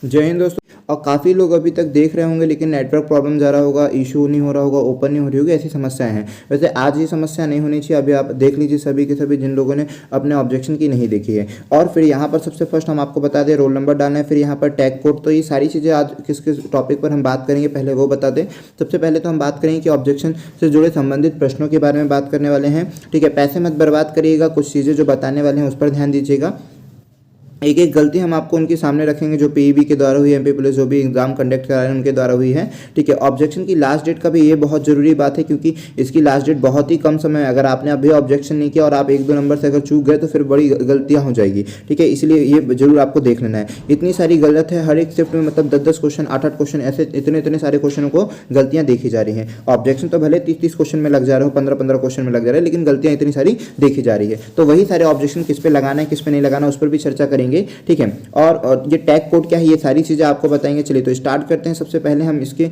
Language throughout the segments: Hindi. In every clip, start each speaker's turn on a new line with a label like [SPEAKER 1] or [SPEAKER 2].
[SPEAKER 1] जय हिंद दोस्तों। और काफ़ी लोग अभी तक देख रहे होंगे लेकिन नेटवर्क प्रॉब्लम जा रहा होगा, इशू नहीं हो रहा होगा, ओपन नहीं हो रही होगी, ऐसी समस्याएं हैं। वैसे आज ये समस्या नहीं होनी चाहिए। अभी आप देख लीजिए सभी के सभी जिन लोगों ने अपने ऑब्जेक्शन की नहीं देखी है। और फिर यहाँ पर सबसे फर्स्ट हम आपको बता दें रोल नंबर डालना है, फिर यहाँ पर टैग कोड। तो ये सारी चीज़ें आज किस किस टॉपिक पर हम बात करेंगे पहले वो बता दें। सबसे पहले तो हम बात करेंगे कि ऑब्जेक्शन से जुड़े संबंधित प्रश्नों के बारे में बात करने वाले हैं। ठीक है, पैसे मत बर्बाद करिएगा, कुछ चीज़ें जो बताने वाले हैं उस पर ध्यान दीजिएगा। एक एक गलती हम आपको उनके सामने रखेंगे जो पीईबी के द्वारा हुई है, एमपी पुलिस जो भी एग्जाम कंडक्ट करा रहे हैं उनके द्वारा हुई है। ठीक है, ऑब्जेक्शन की लास्ट डेट का भी ये बहुत जरूरी बात है क्योंकि इसकी लास्ट डेट बहुत ही कम समय है। अगर आपने अभी ऑब्जेक्शन नहीं किया और आप 1-2 नंबर से अगर चूक गए तो फिर बड़ी गलतियां हो जाएगी। ठीक है, इसलिए ये जरूर आपको देख लेना है। इतनी सारी गलत है हर एक शिफ्ट में, मतलब 10-10 क्वेश्चन, 8-8 क्वेश्चन, ऐसे इतने सारे क्वेश्चनों को गलतियां देखी जा रही हैं। ऑब्जेक्शन तो भले 30-30 क्वेश्चन में लग जा रहे हो, 15-15 क्वेश्चन में लग जा रहे हैं, लेकिन गलतियां इतनी सारी देखी जा रही है। तो वही सारे ऑब्जेक्शन किस पे लगाना है किस पे नहीं लगाना उस पर भी चर्चा करेंगे। ठीक है, और ये टैग कोड क्या है ये सारी चीज़ें आपको बताएंगे। चलिए तो स्टार्ट करते हैं। सबसे पहले हम इसके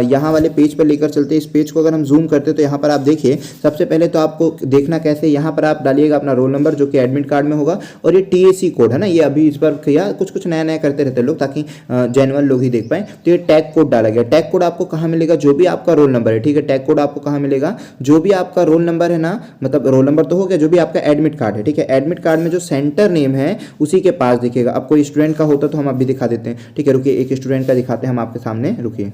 [SPEAKER 1] यहाँ वाले पेज पर लेकर चलते हैं। इस पेज को अगर हम जूम करते हैं तो यहाँ पर आप देखिए सबसे पहले तो आपको देखना कैसे, यहाँ पर आप डालिएगा अपना रोल नंबर जो कि एडमिट कार्ड में होगा, और ये टीएसी कोड है ना, ये अभी इस पर किया कुछ नया नया करते रहते हैं लोग ताकि जेन्युइन लोग ही देख पाए। तो ये टैग कोड डाला गया। टैग कोड आपको कहाँ मिलेगा, जो भी आपका रोल नंबर है। ठीक है, टैग कोड आपको कहाँ मिलेगा, जो भी आपका रोल नंबर है ना, मतलब रोल नंबर तो हो गया, जो भी आपका एडमिट कार्ड है। ठीक है, एडमिट कार्ड में जो सेंटर नेम है उसी के पास दिखेगा। अब कोई स्टूडेंट का होता तो हम अभी दिखा देते हैं। ठीक है, रुकिए एक स्टूडेंट का दिखाते हैं हम आपके सामने, रुकिए।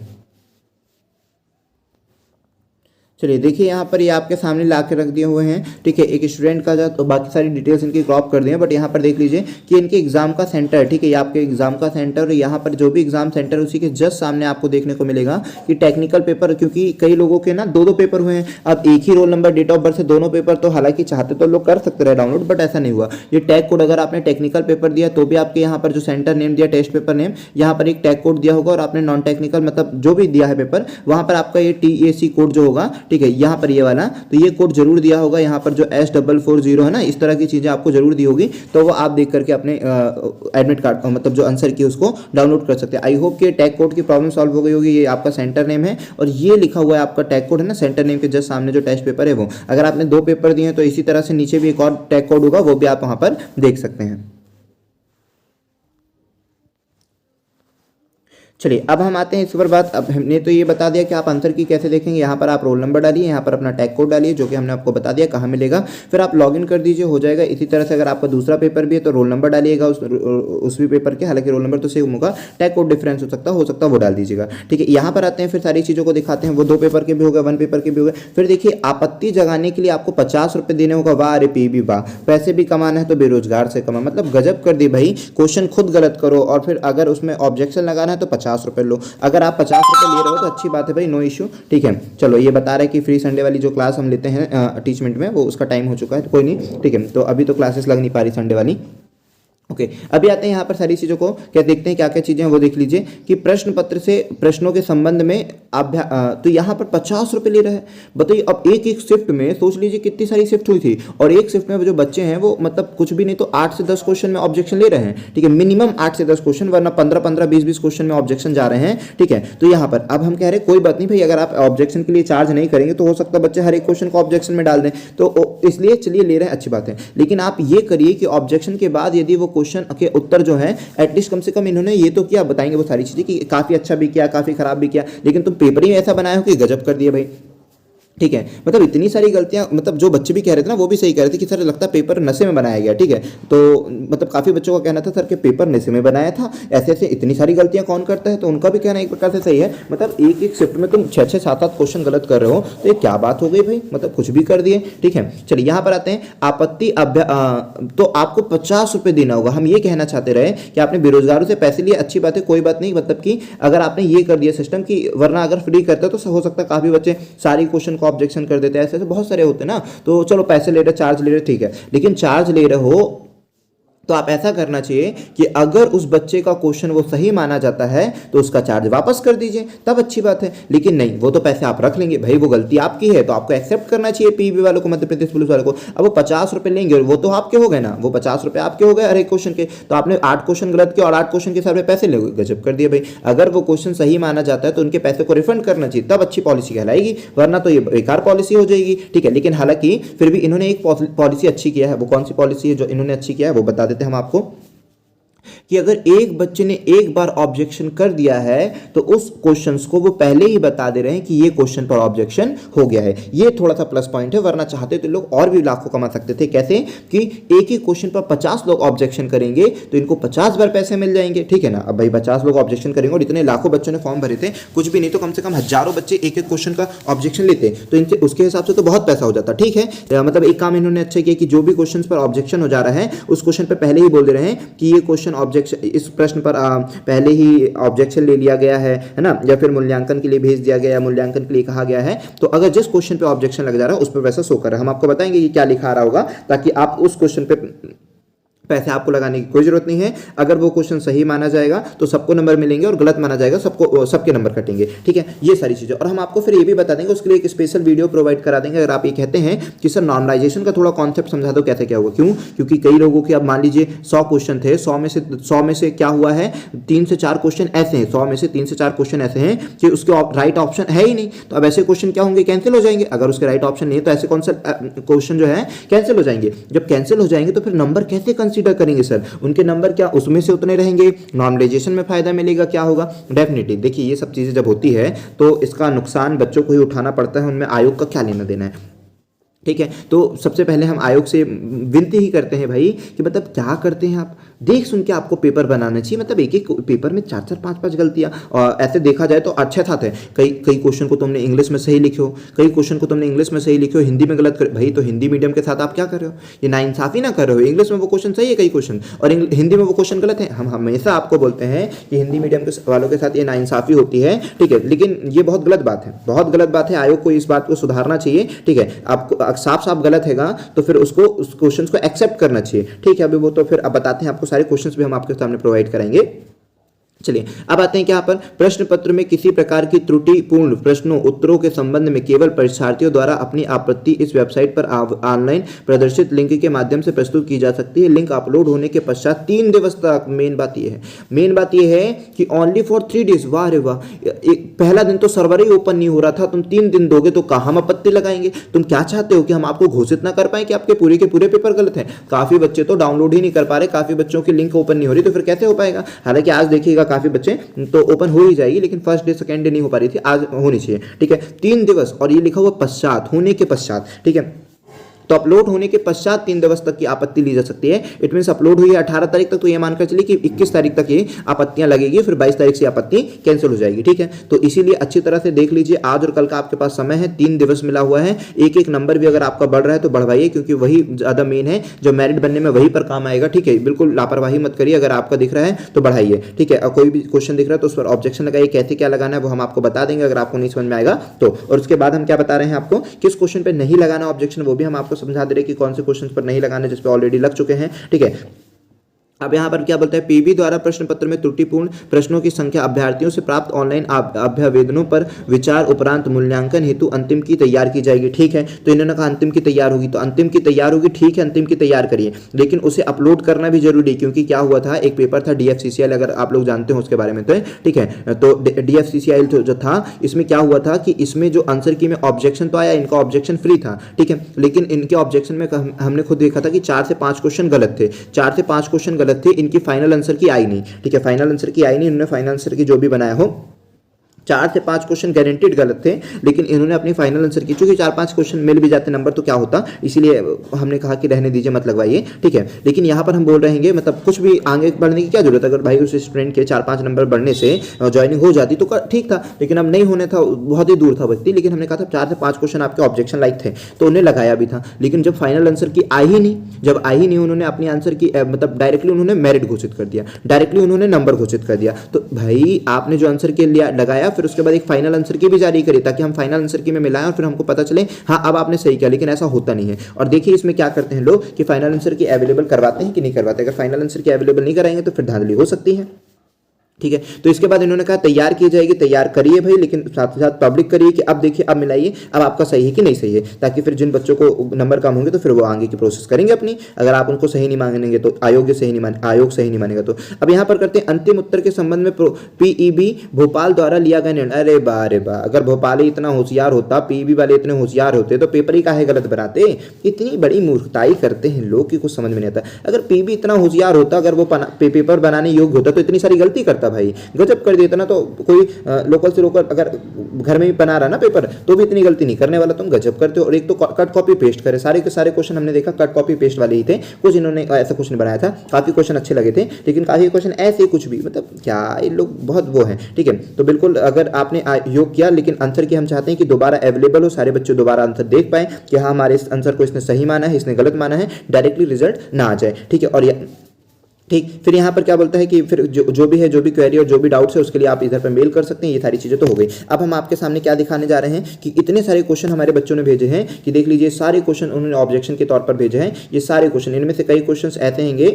[SPEAKER 1] चलिए देखिए यहाँ पर ये आपके सामने ला के रख दिए हुए हैं। ठीक है, एक स्टूडेंट का तो बाकी सारी डिटेल्स इनकी क्रॉप कर दी हैं, बट यहाँ पर देख लीजिए कि इनके एग्जाम का सेंटर है। ठीक है, ये आपके एग्जाम का सेंटर, और यहाँ पर जो भी एग्जाम सेंटर है उसी के जस्ट सामने आपको देखने को मिलेगा कि टेक्निकल पेपर, क्योंकि कई लोगों के ना 2-2 पेपर हुए हैं। अब एक ही roll number date of birth से दोनों पेपर, तो हालांकि चाहते तो लोग कर सकते रहे डाउनलोड, बट ऐसा नहीं हुआ। ये टैग कोड अगर आपने टेक्निकल पेपर दिया तो भी आपके यहाँ पर जो सेंटर नेम दिया, टेस्ट पेपर नेम, यहाँ पर एक टैग कोड दिया होगा, और आपने नॉन टेक्निकल मतलब जो भी दिया है पेपर, वहाँ पर आपका ये TAC कोड जो होगा, ठीक है, यहाँ पर वाला, तो ये कोड जरूर दिया होगा। यहाँ पर जो S440 है ना, इस तरह की चीजें आपको जरूर दी होगी, तो वो आप देख करके अपने एडमिट कार्ड मतलब जो आंसर की उसको डाउनलोड कर सकते हैं। आई होप कि टैग कोड की प्रॉब्लम सॉल्व हो गई होगी। ये आपका सेंटर नेम है और ये लिखा हुआ है आपका टैग कोड है ना, सेंटर नेम के जस्ट सामने जो टेस्ट पेपर है वो। अगर आपने 2 पेपर दिए हैं तो इसी तरह से नीचे भी एक और टैग कोड होगा, वो भी आप वहां पर देख सकते हैं। चलिए अब हम आते हैं इस पर बात। अब हमने तो ये बता दिया कि आप आंसर की कैसे देखेंगे। यहाँ पर आप रोल नंबर डालिए, यहाँ पर अपना टैग कोड डालिए जो कि हमने आपको बता दिया कहाँ मिलेगा, फिर आप लॉगिन कर दीजिए, हो जाएगा। इसी तरह से अगर आपका दूसरा पेपर भी है तो रोल नंबर डालिएगा उस भी पेपर के, हालांकि रोल नंबर तो सेम होगा, टैग कोड डिफरेंस हो सकता है वो डाल दीजिएगा। ठीक है, यहाँ पर आते हैं, फिर सारी चीज़ों को दिखाते हैं। वो 2 पेपर के भी हो गए, 1 पेपर के भी हो गए। फिर देखिए आपत्ति जगाने के लिए आपको 50 रुपये देने होगा। वाह अरे पीबी वाह, पैसे भी कमाना है तो बेरोजगार से कमा, मतलब गजब कर दी भाई। क्वेश्चन खुद गलत करो और फिर अगर उसमें ऑब्जेक्शन लगाना है तो 50 रुपये लो। अगर आप 50 रुपये ले रहे हो तो अच्छी बात है भाई, नो इश्यू। ठीक है, चलो ये बता रहा है कि फ्री संडे वाली जो क्लास हम लेते हैं टीचमेंट में, वो उसका टाइम हो चुका है, तो कोई नहीं। ठीक है, तो अभी तो क्लासेस लग नहीं पा रही संडे वाली। ओके, अभी आते हैं यहाँ पर सारी चीज़ों को क्या देखते हैं, क्या क्या चीज़ें हैं वो देख लीजिए कि प्रश्न पत्र से प्रश्नों के संबंध में तो यहाँ पर 50 रुपये ले रहे हैं। बताइए, अब एक शिफ्ट में सोच लीजिए कितनी सारी शिफ्ट हुई थी, और एक शिफ्ट में जो बच्चे हैं वो मतलब कुछ भी नहीं तो 8 से 10 क्वेश्चन में ऑब्जेक्शन ले रहे हैं। ठीक है, मिनिमम 8 से 10 क्वेश्चन, वरना 15-15, 20-20 क्वेश्चन में ऑब्जेक्शन जा रहे हैं। ठीक है, तो यहाँ पर अब हम कह रहे हैं कोई बात नहीं भाई, अगर आप ऑब्जेक्शन के लिए चार्ज नहीं करेंगे तो हो सकता है बच्चे हर एक क्वेश्चन को ऑब्जेक्शन में डाल दें, तो इसलिए चलिए ले रहे हैं, अच्छी बात है। लेकिन आप ये करिए कि ऑब्जेक्शन के बाद यदि वो क्वेश्चन के उत्तर जो है एटलीस्ट कम से कम इन्होंने ये तो किया, बताएंगे वो सारी चीजें कि काफी अच्छा भी किया, काफी खराब भी किया, लेकिन तुम पेपर ही ऐसा बनाए हो कि गजब कर दिए भाई। ठीक है, मतलब इतनी सारी गलतियां, मतलब जो बच्चे भी कह रहे थे ना वो भी सही कह रहे थे कि सर लगता है पेपर नशे में बनाया गया। ठीक है, तो मतलब काफ़ी बच्चों का कहना था सर कि पेपर नशे में बनाया था, ऐसे ऐसे इतनी सारी गलतियां कौन करता है, तो उनका भी कहना एक प्रकार से सही है। मतलब एक शिफ्ट में तुम 6-6, 7-7 क्वेश्चन गलत कर रहे हो, तो ये क्या बात हो गई भाई, मतलब कुछ भी कर दिए। ठीक है, चलिए यहाँ पर आते हैं आपत्ति तो आपको 50 रुपये देना होगा। हम ये कहना चाहते रहे कि आपने बेरोजगारों से पैसे लिए, अच्छी बात है, कोई बात नहीं, मतलब कि अगर आपने ये कर दिया सिस्टम की, वरना अगर फ्री करते तो हो सकता है काफ़ी बच्चे सारी क्वेश्चन को ऑब्जेक्शन कर देते हैं, ऐसे बहुत सारे होते हैं ना। तो चलो पैसे ले रहे, चार्ज ले रहे, ठीक है, लेकिन चार्ज ले रहे हो तो आप ऐसा करना चाहिए कि अगर उस बच्चे का क्वेश्चन वो सही माना जाता है तो उसका चार्ज वापस कर दीजिए, तब अच्छी बात है। लेकिन नहीं, वो तो पैसे आप रख लेंगे भाई, वो गलती आपकी है तो आपको एक्सेप्ट करना चाहिए। पीबी वालों को, मध्य प्रदेश पुलिस वालों को, अब वो 50 रुपये लेंगे, वो तो आपके हो गए ना, वो 50 रुपये आपके हो गए हर एक क्वेश्चन के। तो आपने 8 क्वेश्चन गलत किया और 8 क्वेश्चन के हिसाब से पैसे ले, गजब कर दिए भाई। अगर वो क्वेश्चन सही माना जाता है तो उनके पैसे को रिफंड करना चाहिए, तब अच्छी पॉलिसी कहलाएगी, वरना तो ये बेकार पॉलिसी हो जाएगी। ठीक है, लेकिन हालांकि फिर भी इन्होंने एक पॉलिसी अच्छी किया है। वो कौन सी पॉलिसी है जो इन्होंने अच्छी किया है वो बता देते हैं हम आपको कि अगर एक बच्चे ने एक बार ऑब्जेक्शन कर दिया है तो उस क्वेश्चंस को वो पहले ही बता दे रहे हैं कि ये क्वेश्चन पर ऑब्जेक्शन हो गया है। ये थोड़ा सा प्लस पॉइंट है, वरना चाहते तो लोग और भी लाखों कमा सकते थे। कैसे कि एक ही क्वेश्चन पर 50 लोग ऑब्जेक्शन करेंगे तो इनको 50 बार पैसे मिल जाएंगे, ठीक है ना। अब भाई 50 लोग ऑब्जेक्शन करेंगे और इतने लाखों बच्चों ने फॉर्म भरे थे, कुछ भी नहीं तो कम से कम हजारों बच्चे एक एक क्वेश्चन का ऑब्जेक्शन लेते, तो इनसे उसके हिसाब से तो बहुत पैसा हो जाता, ठीक है। मतलब एक काम इन्होंने अच्छा किया कि जो भी क्वेश्चन पर ऑब्जेक्शन हो जा रहा है उस क्वेश्चन पर पहले ही बोल दे रहे हैं कि ये क्वेश्चन ऑब्जेक्शन, इस प्रश्न पर पहले ही ऑब्जेक्शन ले लिया गया है ना, या फिर मूल्यांकन के लिए भेज दिया गया, मूल्यांकन के लिए कहा गया है। तो अगर जिस क्वेश्चन पे ऑब्जेक्शन लग जा रहा है उस पर वैसा शो कर रहा है। हम आपको बताएंगे कि क्या लिखा रहा होगा ताकि आप उस क्वेश्चन पे पैसे आपको लगाने की कोई जरूरत नहीं है। अगर वो क्वेश्चन सही माना जाएगा तो सबको नंबर मिलेंगे और गलत माना जाएगा सबके नंबर कटेंगे, ठीक है। ये सारी चीजें, और हम आपको फिर ये भी बता देंगे, उसके लिए एक स्पेशल वीडियो प्रोवाइड करा देंगे। अगर आप ये कहते हैं कि सर नॉर्मलाइजेशन का थोड़ा कॉन्सेप्ट समझा दो कैसे क्या हुआ, क्यों, क्योंकि कई लोगों के, अब मान लीजिए 100 क्वेश्चन थे, 100 में से क्या हुआ है, 3 से 4 क्वेश्चन ऐसे हैं, 100 में से 3 से 4 क्वेश्चन ऐसे हैं कि उसके राइट ऑप्शन है ही नहीं। तो अब ऐसे क्वेश्चन क्या होंगे, कैंसिल हो जाएंगे। अगर उसके राइट ऑप्शन नहीं है तो ऐसे कौन सा क्वेश्चन जो है कैंसिल हो जाएंगे। जब कैंसिल हो जाएंगे तो फिर नंबर कैसे कंसीडर करेंगे सर, उनके नंबर क्या उसमें से उतने रहेंगे, नॉर्मलाइजेशन में फायदा मिलेगा, क्या होगा। डेफिनेटली देखिए ये सब चीजें जब होती है तो इसका नुकसान बच्चों को ही उठाना पड़ता है, उनमें आयोग का क्या लेना देना है, ठीक है। तो सबसे पहले हम आयोग से विनती ही करते हैं भाई कि मतलब क्या करते हैं आप, देख सुन के आपको पेपर बनाना चाहिए। मतलब एक एक पेपर में 4-4 5-5 गलतियां, और ऐसे देखा जाए तो अच्छे था कई क्वेश्चन को तुमने इंग्लिश में सही लिखे हो, कई क्वेश्चन को तुमने इंग्लिश में सही लिखे हो, हिंदी में गलत कर। भाई तो हिंदी मीडियम के साथ आप क्या कर रहे हो, ये नाइंसाफी ना कर रहे हो। इंग्लिश में वो क्वेश्चन सही है कई क्वेश्चन, और हिंदी में वो क्वेश्चन गलत है। हम हमेशा आपको बोलते हैं कि हिंदी मीडियम के वालों के साथ ये नाइंसाफी होती है, ठीक है, लेकिन ये बहुत गलत बात है, बहुत गलत बात है। आयोग को इस बात को सुधारना चाहिए, ठीक है। आपको साफ साफ गलत हैगा तो फिर उसको, उस क्वेश्चन को एक्सेप्ट करना चाहिए, ठीक है। अभी वो तो फिर अब बताते हैं आपको, सारे क्वेश्चंस भी हम आपके सामने प्रोवाइड करेंगे। चलिए अब आते हैं क्या पर, प्रश्न पत्र में किसी प्रकार की त्रुटिपूर्ण प्रश्नों उत्तरों के संबंध में केवल परीक्षार्थियों द्वारा अपनी आपत्ति इस वेबसाइट पर ऑनलाइन प्रदर्शित लिंक के माध्यम से प्रस्तुत की जा सकती है। लिंक अपलोड होने के पश्चात 3 दिवस तक, मेन बात यह है कि ओनली फॉर 3 डेज। वाह रे वाह, पहला दिन तो सर्वर ही ओपन नहीं हो रहा था, तुम 3 दिन दोगे तो कहाँ हम आपत्ति लगाएंगे। तुम क्या चाहते हो कि हम आपको घोषित ना कर पाए कि आपके पूरे के पूरे पेपर गलत हैं। काफी बच्चे तो डाउनलोड ही नहीं कर पा रहे, काफी बच्चों की लिंक ओपन नहीं हो रही, तो फिर कैसे हो पाएगा। हालांकि आज देखिएगा काफी बच्चे तो ओपन हो ही जाएगी, लेकिन फर्स्ट डे सेकंड डे नहीं हो पा रही थी, आज होनी चाहिए, ठीक है। 3 दिवस, और ये लिखा हुआ पश्चात, होने के पश्चात, ठीक है। तो अपलोड होने के पश्चात 3 दिवस तक की आपत्ति ली जा सकती है। इट मींस अपलोड हुई है 18 तारीख तक, तो ये मानकर चलिए कि 21 तारीख तक ये आपत्तियां लगेगी, फिर 22 तारीख से आपत्ति कैंसिल हो जाएगी, ठीक है। तो इसीलिए अच्छी तरह से देख लीजिए, आज और कल का आपके पास समय है, 3 दिवस मिला हुआ है। एक एक नंबर भी अगर आपका बढ़ रहा है तो बढ़वाइए, क्योंकि वही ज्यादा मेन है, जो मेरिट बनने में वही पर काम आएगा, ठीक है। बिल्कुल लापरवाही मत करिए, अगर आपका दिख रहा है तो बढ़ाइए, ठीक है। और कोई भी क्वेश्चन दिख रहा है तो उस पर ऑब्जेक्शन लगाइए, कैसे क्या लगाना है वो हम आपको बता देंगे अगर आपको नहीं समझ में आएगा तो। और उसके बाद हम क्या बता रहे हैं आपको, किस क्वेश्चन पे नहीं लगाना ऑब्जेक्शन, वो भी हम आपको समझा दे रहे हैं कि कौन क्वेश्चंस पर नहीं लगाने जिस पे ऑलरेडी लग चुके हैं, ठीक है। अब यहाँ पर क्या बोलता है, पीबी द्वारा प्रश्न पत्र में त्रुटिपूर्ण प्रश्नों की संख्या अभ्यर्थियों से प्राप्त ऑनलाइन अभ्यावेदनों पर विचार उपरांत मूल्यांकन हेतु अंतिम की तैयार की जाएगी, ठीक है। तो इन्होंने कहा अंतिम की तैयार होगी, तो अंतिम की तैयार होगी, ठीक है, अंतिम की तैयार करिए, लेकिन उसे अपलोड करना भी जरूरी है। क्योंकि क्या हुआ था, एक पेपर था DFCCL, अगर आप लोग जानते हो उसके बारे में तो, ठीक है। तो DFCCL जो था, इसमें क्या हुआ था कि इसमें जो आंसर की में ऑब्जेक्शन तो आया, इनका ऑब्जेक्शन फ्री था, ठीक है, लेकिन इनके ऑब्जेक्शन में हमने खुद देखा था कि 4 से 5 क्वेश्चन गलत थे, 4 से 5 क्वेश्चन गलत थे, इनकी फाइनल आंसर की आई नहीं, ठीक है। फाइनल आंसर की आई नहीं, इन्होंने फाइनल आंसर की जो भी बनाया हो, 4 से 5 क्वेश्चन गारंटीड गलत थे, लेकिन इन्होंने अपनी फाइनल आंसर की, चूंकि 4-5 क्वेश्चन मिल भी जाते नंबर तो क्या होता, इसीलिए हमने कहा कि रहने दीजिए, मत लगवाइए, ठीक है। लेकिन यहाँ पर हम बोल रहेंगे, मतलब कुछ भी आगे बढ़ने की क्या जरूरत है। अगर भाई उस स्टूडेंट के 4-5 नंबर बढ़ने से ज्वाइनिंग हो जाती तो ठीक था, लेकिन अब नहीं होने था, बहुत ही दूर था व्यक्ति। लेकिन हमने कहा था 4 से 5 क्वेश्चन आपके ऑब्जेक्शन लाइक थे, तो उन्हें लगाया भी था। लेकिन जब फाइनल आंसर की आई ही नहीं, जब आई ही नहीं, उन्होंने अपनी आंसर की मतलब डायरेक्टली उन्होंने मेरिट घोषित कर दिया, डायरेक्टली उन्होंने नंबर घोषित कर दिया। तो भाई आपने जो आंसर के लिए लगाया, फिर उसके बाद एक फाइनल आंसर की भी जारी करिए, ताकि हम फाइनल आंसर की में मिलाएं और फिर हमको पता चले हाँ अब आपने सही किया। लेकिन ऐसा होता नहीं है। और देखिए इसमें क्या करते हैं लोग कि फाइनल आंसर की अवेलेबल करवाते हैं कि नहीं करवाते। अगर फाइनल आंसर की अवेलेबल नहीं कराएंगे तो फिर धांधली हो सकती है, ठीक है। तो इसके बाद इन्होंने कहा तैयार की जाएगी, तैयार करिए भाई, लेकिन साथ ही साथ पब्लिक करिए कि अब देखिए अब मिलाइए अब आपका सही है कि नहीं सही है, ताकि फिर जिन बच्चों को नंबर कम होंगे तो फिर वो आगे की प्रोसेस करेंगे अपनी, अगर आप उनको सही नहीं मानेंगे तो आयोग सही नहीं मानेगा। तो अब यहाँ पर करते हैं अंतिम उत्तर के संबंध में पीईबी भोपाल द्वारा लिया गया निर्णय। अरे वाह अरे वाह, अगर भोपाल इतना होशियार होता, पीईबी वाले इतने होशियार होते तो पेपर ही काहे गलत बनाते। इतनी बड़ी मूर्खताई करते हैं लोग कि कुछ समझ में नहीं आता। अगर पीईबी इतना होशियार होता, अगर वो पेपर बनाने योग्य होता तो इतनी सारी गलती करता भाई, गजब कर देता ना। तो कोई लोकल से लोकल अगर घर में भी बना रहा ना पेपर तो भी इतनी गलती नहीं करने वाला, तुम गजब करते हो। और एक तो कट कॉपी पेस्ट करे, सारे के सारे क्वेश्चन हमने देखा कट कॉपी पेस्ट वाले ही थे, कुछ इन्होंने ऐसा कुछ नहीं बनाया था, काफी क्वेश्चन अच्छे लगे थे, लेकिन काफी क्वेश्चन ऐसे कुछ भी मतलब क्या ये लोग बहुत वो हैं। ठीक है, तो बिल्कुल अगर आपने योग किया लेकिन आंसर की हम चाहते हैं कि दोबारा अवेलेबल हो, सारे बच्चे दोबारा आंसर देख पाए कि हाँ हमारे इस आंसर को इसने सही माना है, इसने गलत माना है, डायरेक्टली रिजल्ट ना आ जाए। ठीक है, और ठीक फिर यहाँ पर क्या बोलता है कि फिर जो भी है, जो भी क्वेरी और जो भी डाउट्स है उसके लिए आप इधर पर मेल कर सकते हैं। ये सारी चीज़ें तो हो गई। अब हम आपके सामने क्या दिखाने जा रहे हैं कि इतने सारे क्वेश्चन हमारे बच्चों ने भेजे हैं कि देख लीजिए सारे क्वेश्चन उन्होंने ऑब्जेक्शन के तौर पर भेजे हैं। ये सारे क्वेश्चन, इनमें से कई क्वेश्चन ऐसे होंगे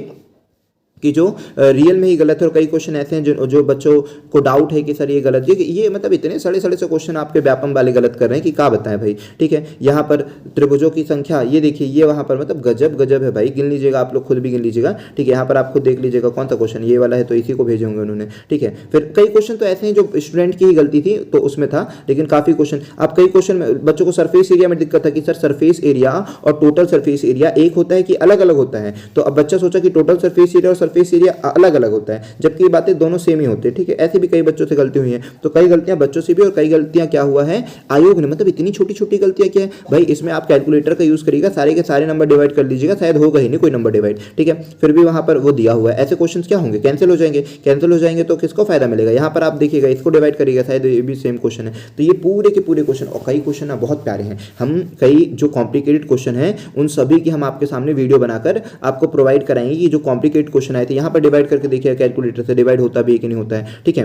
[SPEAKER 1] कि जो रियल में ही गलत है और कई क्वेश्चन ऐसे हैं जो बच्चों को डाउट है कि सर ये गलत है, ये मतलब इतने सड़े सड़े से क्वेश्चन आपके व्यापम वाले गलत कर रहे हैं कि क्या बताएं भाई। ठीक है, यहाँ पर त्रिभुजों की संख्या ये देखिए, ये वहाँ पर मतलब गजब गजब है भाई, गिन लीजिएगा आप लोग खुद भी गिन लीजिएगा। ठीक है, यहाँ पर आप खुद देख लीजिएगा कौन सा क्वेश्चन ये वाला है, तो इसी को भेजे होंगे उन्होंने। ठीक है, फिर कई क्वेश्चन तो ऐसे हैं जो स्टूडेंट की ही गलती थी तो उसमें था, लेकिन काफ़ी क्वेश्चन अब कई क्वेश्चन में बच्चों को सरफेस एरिया में दिक्कत था कि सर सरफेस एरिया और टोटल सरफेस एरिया एक होता है कि अलग अलग होता है। तो अब बच्चा सोचा कि टोटल सरफेस एरिया और सरफेस एरिया अलग अलग होता है, जबकि ये बातें दोनों सेम ही होते हैं। ठीक है, ऐसे भी कई बच्चों से गलती हुई है, तो कई गलतियां बच्चों से भी और कई गलतियां क्या हुआ है आयोग ने, मतलब इतनी छोटी छोटी गलतियां क्या है भाई। इसमें आप कैलकुलेटर का यूज करिएगा, सारे के सारे नंबर डिवाइड कर लीजिएगा, शायद होगा ही नहीं कोई नंबर डिवाइड। ठीक है, फिर भी वहां पर वो दिया हुआ है। ऐसे क्वेश्चन क्या होंगे, कैंसिल हो जाएंगे, कैंसिल हो जाएंगे तो किसको फायदा मिलेगा। यहाँ पर आप देखिएगा इसको डिवाइड करिएगा, शायद ये भी सेम क्वेश्चन है। तो ये पूरे के पूरे क्वेश्चन और कई क्वेश्चन ना बहुत प्यारे हैं। हम कई जो कॉम्प्लिकेटेड क्वेश्चन है उन सभी की हम आपके सामने वीडियो बनाकर आपको प्रोवाइड कराएंगे कि जो कॉम्प्लिकेटेड क्वेश्चन आए थे यहाँ पर डिवाइड करके देखिए कैलकुलेटर से डिवाइड होता भी है कि नहीं होता है। ठीक है,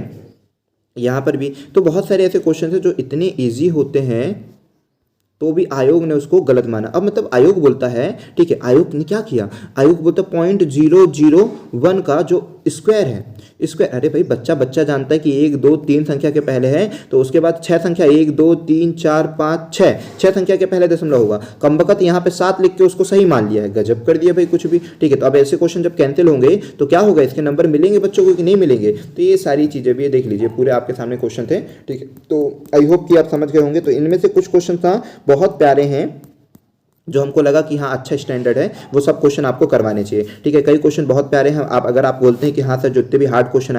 [SPEAKER 1] यहाँ पर भी तो बहुत सारे ऐसे क्वेश्चन है जो इतने इजी होते हैं तो भी आयोग ने उसको गलत माना। अब मतलब आयोग बोलता है, ठीक है, आयोग ने क्या किया, आयोग बोलता 0.001 का जो स्क्वायर है, स्क्वायर, अरे भाई बच्चा बच्चा जानता है कि 1 2 3 संख्या के पहले है तो उसके बाद 6 संख्या 1 2 3 4 5 6 संख्या के पहले दशमलव होगा। कमबख्त यहाँ पे 7 लिख के उसको सही मान लिया है, गजब कर दिया भाई कुछ भी। ठीक है, तो अब ऐसे क्वेश्चन जब कैंसिल होंगे तो क्या होगा, इसके नंबर मिलेंगे बच्चों को कि नहीं मिलेंगे। तो ये सारी चीजें भी देख लीजिए, पूरे आपके सामने क्वेश्चन थे। ठीक है, तो आई होप कि आप समझ गए होंगे। तो इनमें से कुछ क्वेश्चन था बहुत प्यारे हैं जो हमको लगा कि हाँ अच्छा स्टैंडर्ड है, वो सब क्वेश्चन आपको करवाने चाहिए। ठीक है, कई क्वेश्चन बहुत प्यारे हैं। आप अगर आप बोलते हैं कि हाँ सर जितने भी हार्ड क्वेश्चन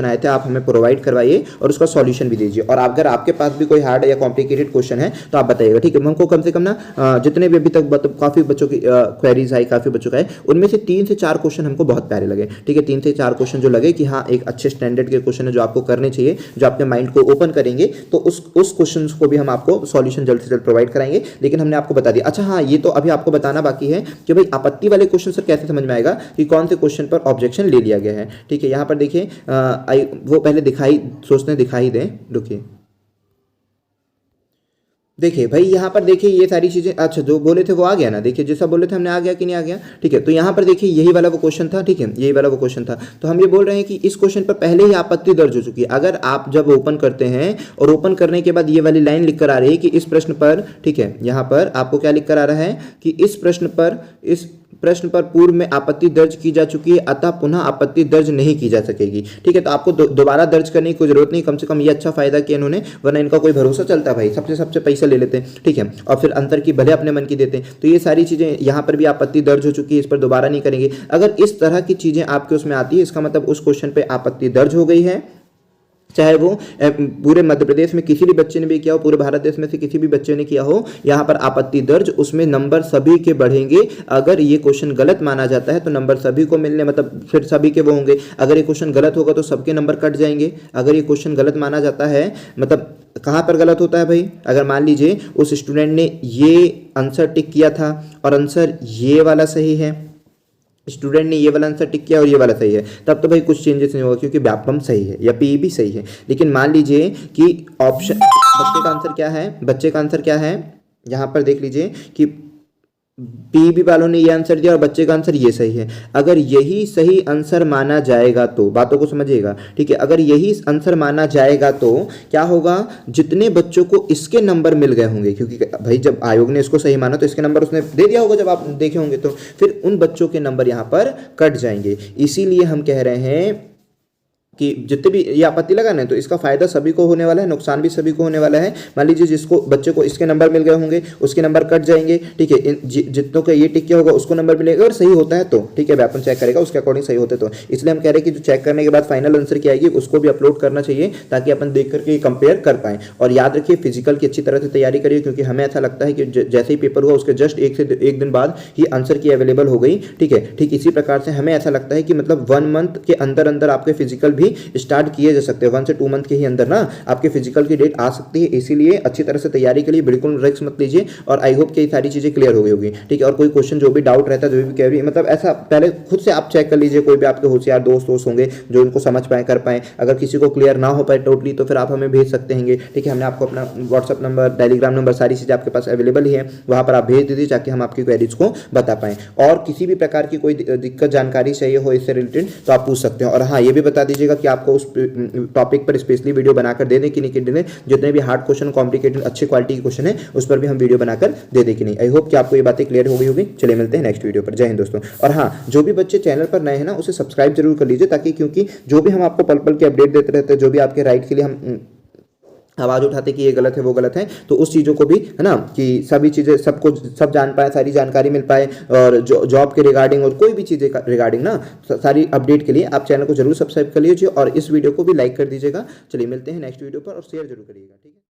[SPEAKER 1] आए थे, आप हमें प्रोवाइड करवाइए और उसका सॉल्यूशन भी दीजिए। और अगर आपके पास भी कोई हार्ड या कॉम्प्लिकेटेड क्वेश्चन है तो आप बताइएगा। ठीक है, हमको कम से कम ना जितने भी अभी तक काफ़ी बच्चों की क्वेरीज आई, काफ़ी बच्चों का है, उनमें से 3 से 4 क्वेश्चन हमको बहुत प्यारे लगे। ठीक है, 3 से 4 क्वेश्चन जो लगे कि हाँ एक अच्छे स्टैंडर्ड के क्वेश्चन है जो आपको करने चाहिए, जो आपके माइंड को ओपन करेंगे, तो उस क्वेश्चन को भी हम आपको सॉल्यूशन जल्द से जल्द प्रोवाइड कराएंगे। लेकिन हमने आपको बता दिया। अच्छा हाँ, ये तो अभी आपको बताना बाकी है कि भाई आपत्ति वाले क्वेश्चन सर कैसे समझ में आएगा कि कौन से क्वेश्चन पर ऑब्जेक्शन ले लिया गया है। ठीक है, यहाँ पर देखिए वो पहले दिखाई दें, रुकिए देखिए भाई यहाँ पर देखिए ये सारी चीजें, अच्छा जो बोले थे वो आ गया ना, देखिए जैसा बोले थे हमने आ गया कि नहीं आ गया। ठीक है, तो यहाँ पर देखिए यही वाला वो क्वेश्चन था। ठीक है, यही वाला वो क्वेश्चन था। तो हम ये बोल रहे हैं कि इस क्वेश्चन पर पहले ही आपत्ति दर्ज हो चुकी है। अगर आप जब ओपन करते हैं और ओपन करने के बाद ये वाली लाइन लिख कर आ रही है कि इस प्रश्न पर, ठीक है, यहाँ पर आपको क्या लिख कर आ रहा है कि इस प्रश्न पर पूर्व में आपत्ति दर्ज की जा चुकी है, अतः पुनः आपत्ति दर्ज नहीं की जा सकेगी। ठीक है, तो आपको दोबारा दर्ज करने की कोई जरूरत नहीं, कम से कम ये अच्छा फायदा किया इन्होंने, वरना इनका कोई भरोसा चलता भाई, सबसे पैसा ले लेते हैं। ठीक है, और फिर अंतर की भले अपने मन की देते हैं। तो ये सारी चीजें यहाँ पर भी आपत्ति दर्ज हो चुकी है, इस पर दोबारा नहीं करेंगे। अगर इस तरह की चीजें आपके उसमें आती है, इसका मतलब उस क्वेश्चन पे आपत्ति दर्ज हो गई है, चाहे वो पूरे मध्य प्रदेश में किसी भी बच्चे ने भी किया हो, पूरे भारत देश में से किसी भी बच्चे ने किया हो, यहाँ पर आपत्ति दर्ज, उसमें नंबर सभी के बढ़ेंगे। अगर ये क्वेश्चन गलत माना जाता है तो नंबर सभी को मिलने, मतलब फिर सभी के वो होंगे। अगर ये क्वेश्चन गलत होगा तो सबके नंबर कट जाएंगे। अगर ये क्वेश्चन गलत माना जाता है, मतलब कहाँ पर गलत होता है भाई, अगर मान लीजिए उस स्टूडेंट ने ये आंसर टिक किया था और आंसर ये वाला सही है, स्टूडेंट ने ये वाला आंसर टिक किया और ये वाला सही है, तब तो भाई कुछ चेंजेस नहीं होगा क्योंकि व्यापम सही है या पी भी सही है। लेकिन मान लीजिए कि ऑप्शन बच्चे का आंसर क्या है, यहाँ पर देख लीजिए कि पीबी वालों ने ये आंसर दिया और बच्चे का आंसर ये सही है। अगर यही सही आंसर माना जाएगा तो, बातों को समझिएगा, ठीक है, अगर यही आंसर माना जाएगा तो क्या होगा, जितने बच्चों को इसके नंबर मिल गए होंगे, क्योंकि भाई जब आयोग ने इसको सही माना तो इसके नंबर उसने दे दिया होगा जब आप देखे होंगे, तो फिर उन बच्चों के नंबर यहाँ पर कट जाएंगे। इसीलिए हम कह रहे हैं कि जितने भी ये आपत्ति लगाना है तो इसका फायदा सभी को होने वाला है, नुकसान भी सभी को होने वाला है। मान लीजिए जिसको बच्चे को इसके नंबर मिल गए होंगे उसके नंबर कट जाएंगे, ठीक है, जितनों का ये टिक किया होगा उसको नंबर मिलेगा, और सही होता है तो ठीक है, व्यापन चेक करेगा उसके अकॉर्डिंग सही होते तो। इसलिए हम कह रहे हैं कि जो चेक करने के बाद फाइनल आंसर की आएगी उसको भी अपलोड करना चाहिए ताकि अपन देख करके कंपेयर कर पाएं। और याद रखिए फिजिकल की अच्छी तरह से तैयारी करिए, क्योंकि हमें ऐसा लगता है कि जैसे ही पेपर हुआ उसके जस्ट एक दिन बाद ही आंसर की अवेलेबल हो गई, ठीक है। ठीक इसी प्रकार से हमें ऐसा लगता है कि मतलब 1 मंथ के अंदर अंदर आपके फिजिकल भी स्टार्ट किए जा सकते हैं, 1 से 2 मंथ के ही अंदर ना आपके फिजिकल की डेट आ सकती है। इसीलिए अच्छी तरह से तैयारी के लिए बिल्कुल रिस्क मत लीजिए, और आई होप कि ये सारी चीजें क्लियर हो गई होगी, ठीक है। और कोई क्वेश्चन जो भी डाउट रहता है, जो भी क्वेरी, मतलब ऐसा पहले खुद से आप चेक कर लीजिए, कोई भी आपके होशियार दोस्त होंगे जो इनको समझ पाए कर पाए। अगर किसी को क्लियर ना हो पाए टोटली तो फिर आप हमें भेज सकते हैं, ठीक है। हमने आपको अपना व्हाट्सअप नंबर, टेलीग्राम नंबर, सारी चीजें आपके पास अवेलेबल ही है, वहां पर आप भेज दीजिए ताकि हम आपकी क्वेरीज को बता पाएं। और किसी भी प्रकार की कोई दिक्कत जानकारी चाहिए हो इससे रिलेटेड तो आप पूछ सकते हैं। और हाँ, ये भी बता दीजिएगा कि आपको उस टॉपिक पर स्पेशली वीडियो बनाकर दे दें कि नहीं, जितने भी हार्ड क्वेश्चन, कॉम्प्लिकेटेड, अच्छे क्वालिटी के क्वेश्चन है उस पर भी हम वीडियो बनाकर दे दें कि नहीं। आई होप कि आपको ये बातें क्लियर हो गई होगी। चलिए मिलते हैं नेक्स्ट वीडियो पर। जय हिंद दोस्तों। और हाँ, जो भी बच्चे चैनल पर नए हैं ना उसे सब्सक्राइब जरूर कर लीजिए, ताकि क्योंकि जो भी हम आपको पल पल के अपडेट देते रहते हैं, जो भी आपके राइट के लिए हम आवाज उठाते कि ये गलत है वो गलत है, तो उस चीज़ों को भी है ना कि सभी चीज़ें सबको सब जान पाए, सारी जानकारी मिल पाए, और जॉब के रिगार्डिंग और कोई भी चीज़ें रिगार्डिंग ना सारी अपडेट के लिए आप चैनल को जरूर सब्सक्राइब कर लीजिए और इस वीडियो को भी लाइक कर दीजिएगा। चलिए मिलते हैं नेक्स्ट वीडियो पर, और शेयर जरूर करिएगा, ठीक है।